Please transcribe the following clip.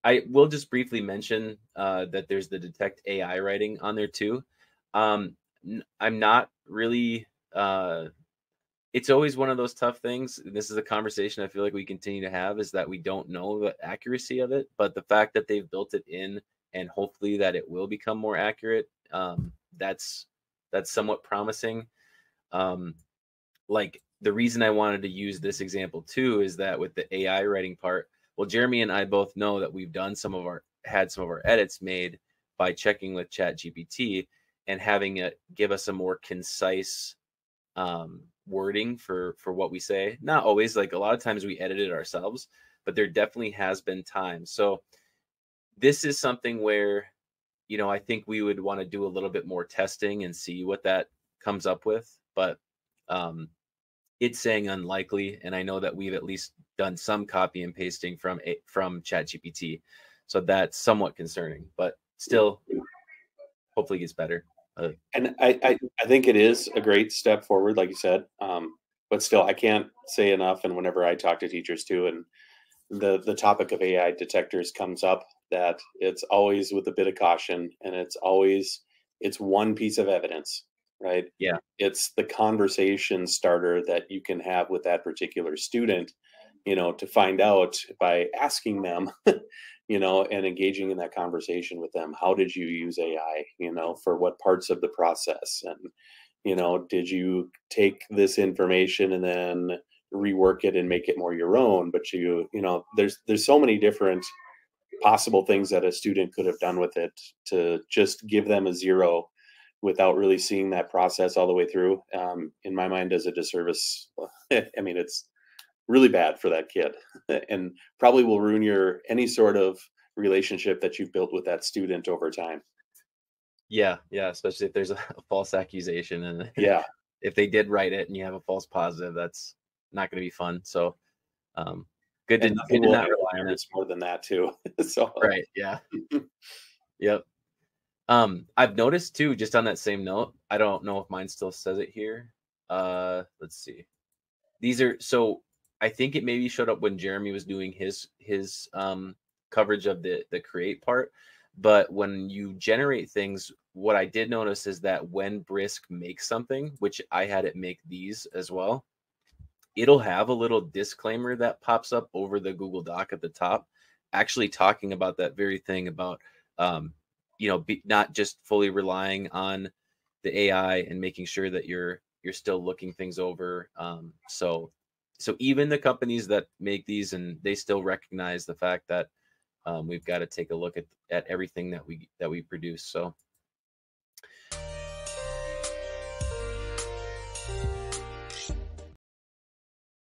I will just briefly mention that there's the detect AI writing on there too. I'm not really. It's always one of those tough things. This is a conversation I feel like we continue to have, is that we don't know the accuracy of it, but the fact that they've built it in and hopefully that it will become more accurate, that's somewhat promising. Um, like the reason I wanted to use this example too is that with the AI writing part, well, Jeremy and I both know that we've done had some of our edits made by checking with Chat GPT and having it give us a more concise wording for what we say. Not always, like a lot of times we edit it ourselves, but there definitely has been times. So this is something where, I think we would want to do a little bit more testing and see what that comes up with. But um, it's saying unlikely, and I know that we've at least done some copy and pasting from ChatGPT, so that's somewhat concerning. But still, hopefully, it gets better. And I think it is a great step forward, like you said. But still, I can't say enough. And whenever I talk to teachers too, and the topic of AI detectors comes up, that it's always with a bit of caution, and it's one piece of evidence, right? Yeah, It's the conversation starter that you can have with that particular student, to find out by asking them, and engaging in that conversation with them. How did you use AI, for what parts of the process? And, did you take this information and then rework it and make it more your own? But there's so many different possible things that a student could have done with it. To just give them a 0 without really seeing that process all the way through, in my mind, does a disservice. I mean, it's really bad for that kid, and probably will ruin any sort of relationship that you've built with that student over time. yeah, yeah. Especially if there's a false accusation, and Yeah, if they did write it and you have a false positive, that's not going to be fun. So, um, good and to nothing will not rely on it. parents more than that too. So Right? Yeah. Yep. I've noticed too, just on that same note, I don't know if mine still says it here. Let's see. These are so I think it maybe showed up when Jeremy was doing his coverage of the create part. But when you generate things, what I did notice is that when Brisk makes something, which I had it make these as well, it'll have a little disclaimer that pops up over the Google Doc at the top, actually talking about that very thing about not just fully relying on the AI and making sure that you're still looking things over. So even the companies that make these, and they still recognize the fact that we've got to take a look at everything that we produce. So